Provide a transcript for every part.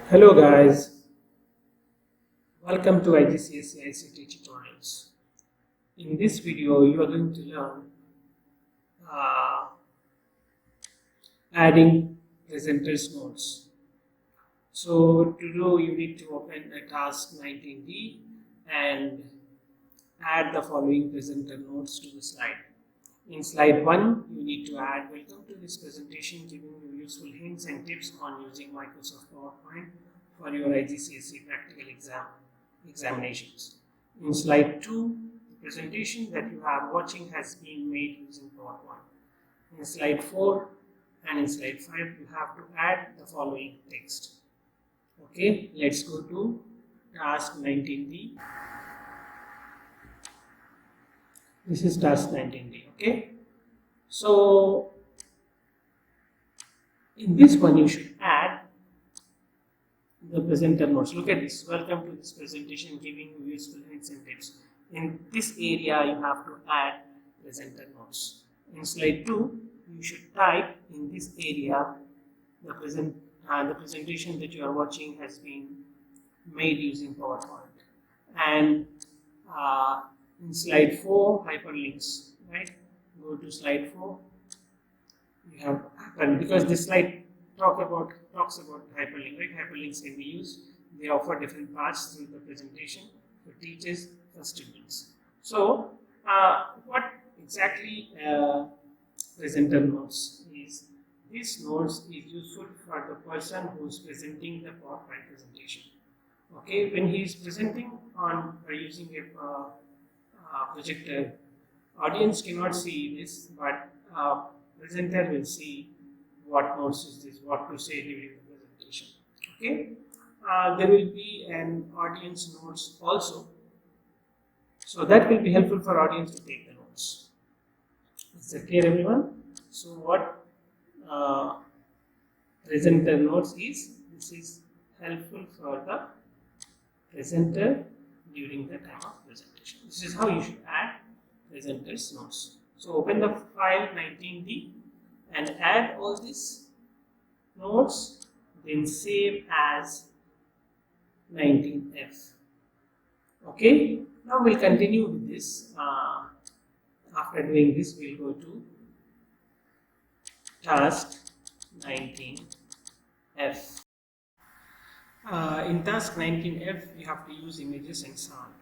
Hello guys, welcome to IGCSE ICT tutorials. In this video, you are going to learn uh, adding presenters notes. So to do, you need to open a task 19D and add the following presenter notes to the slide. In slide 1, you need to add welcome to this presentation giving you useful hints and tips on using Microsoft PowerPoint for your IGCSE practical examinations. In slide 2, the presentation that you are watching has been made using PowerPoint. In slide 4 and in slide 5, you have to add the following text. Okay, let's go to task 19D. This is task 19D. Okay, so in this one you should add the presenter notes. Look at this. Welcome to this presentation giving you useful hints and tips. In this area you have to add presenter notes. In slide 2 you should type in this area the presentation that you are watching has been made using PowerPoint. And in slide 4 hyperlinks, right? Go to slide 4. You have because this slide talks about hyperlink, right? Hyperlinks can be used. They offer different paths through the presentation for teachers, for students. So what exactly presenter notes is? This notes is useful for the person who is presenting the PowerPoint presentation. Okay, when he is presenting on using a projector, audience cannot see this, but presenter will see what notes is this, what to say during the presentation. Okay, there will be an audience notes also, so that will be helpful for audience to take the notes. Is that clear, everyone? So what presenter notes is? This is helpful for the presenter during the time of presentation. This is how you should add presenter's notes. So open the file 19D and add all these notes, then save as 19F. Okay, now we'll continue with this. After doing this, we'll go to task 19F. In task 19F, you have to use images and sound.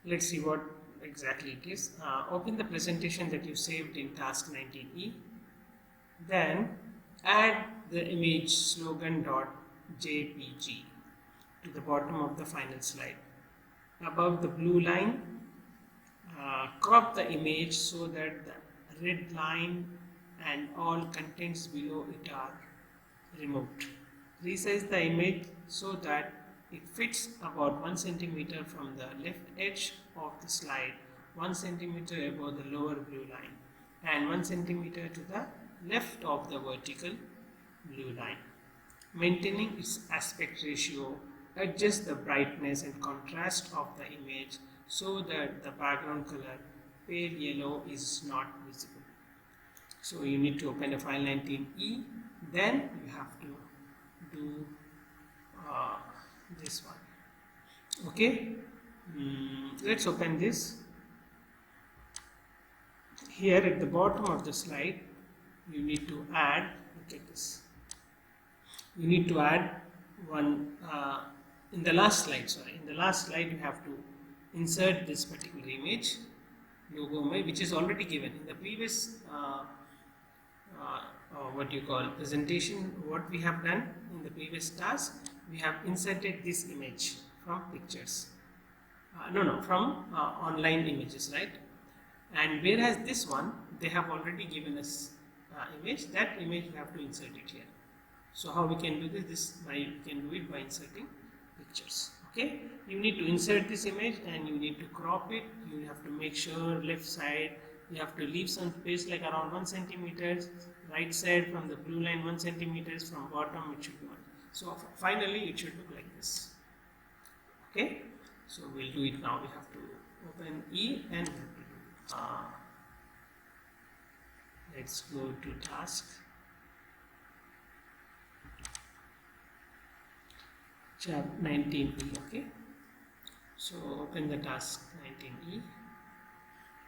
Let's see what exactly it is. Open the presentation that you saved in task 19E. Then add the image slogan.jpg to the bottom of the final slide. Above the blue line, crop the image so that the red line and all contents below it are removed. Resize the image so that it fits about 1 centimeter from the left edge of the slide, 1 centimeter above the lower blue line, and 1 centimeter to the left of the vertical blue line. Maintaining its aspect ratio, adjust the brightness and contrast of the image so that the background color pale yellow is not visible. So you need to open the file 19E, then you have to do this one. Okay, let's open this. Here at the bottom of the slide, you need to add, look at this, you need to add one in the last slide, you have to insert this particular image, logo image, which is already given in the previous presentation. What we have done in the previous task, we have inserted this image from pictures, from online images, right? And whereas this one, they have already given us image, that image we have to insert it here. So how we can do this? We can do it by inserting pictures. Okay, you need to insert this image and you need to crop it. You have to make sure left side, you have to leave some space like around 1 centimeter, right side from the blue line 1 centimeter, from bottom it should be 1. So finally it should look like this. Okay, so we'll do it now. We have to open E and let's go to task. chap 19e. Okay, so open the task 19e.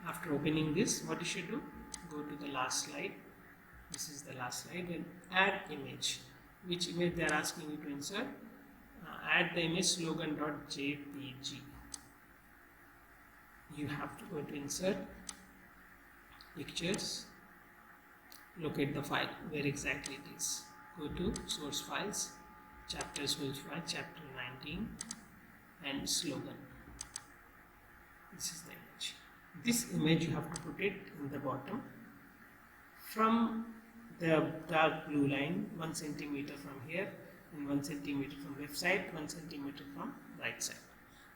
After opening this, what you should do, go to the last slide. This is the last slide, and add image. Which image they are asking you to insert? Add the image slogan.jpg. You have to go to insert pictures, locate the file where exactly it is. Go to source files, chapter source file, chapter 19, and slogan. This is the image. This image you have to put it in the bottom from the dark blue line 1 centimeter from here, and 1 centimeter from left side, 1 centimeter from right side.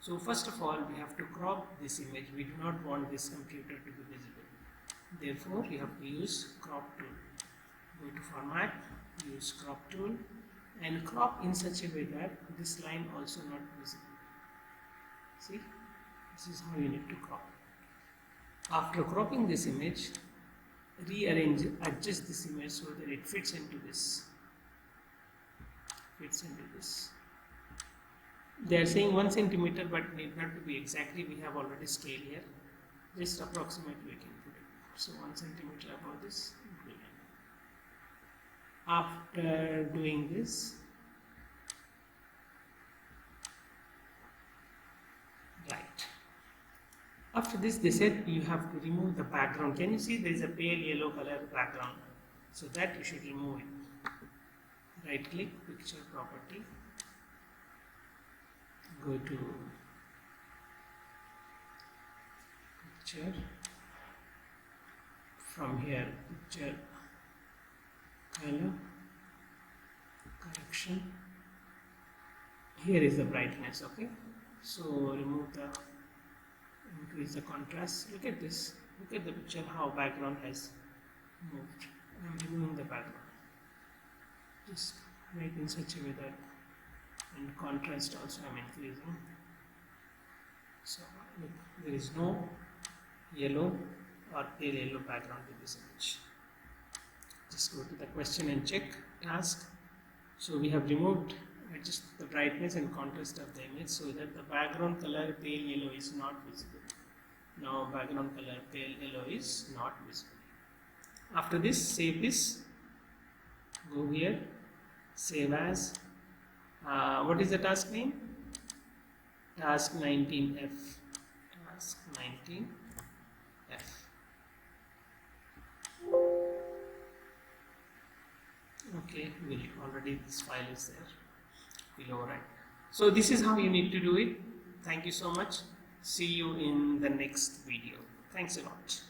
So first of all, we have to crop this image. We do not want this computer to be visible. Therefore, you have to use crop tool. Go to format, use crop tool, and crop in such a way that this line also not visible. See, this is how you need to crop. After cropping this image, rearrange, adjust this image so that it fits into this. They are saying 1 centimeter, but need not to be exactly. We have already scale here. Just approximately we can put it. So 1 centimeter above this. After doing this, right. After this, they said you have to remove the background. Can you see there is a pale yellow color background? So that you should remove it. Right click, picture property. Go to picture. From here, picture color correction. Here is the brightness. Okay, so remove the, increase the contrast. Look at this. Look at the picture how background has moved. I am removing the background. Just make in such a way that, and contrast also I am increasing. So look, there is no yellow or pale yellow background in this image. Just go to the question and check task. So we have removed, adjust the brightness and contrast of the image so that the background color pale yellow is not visible. Now background color pale yellow is not visible. After this, save this. Go here, save as. What is the task name? Task 19F. Task 19F. Okay, already this file is there. We'll override. So this is how you need to do it. Thank you so much. See you in the next video. Thanks a lot.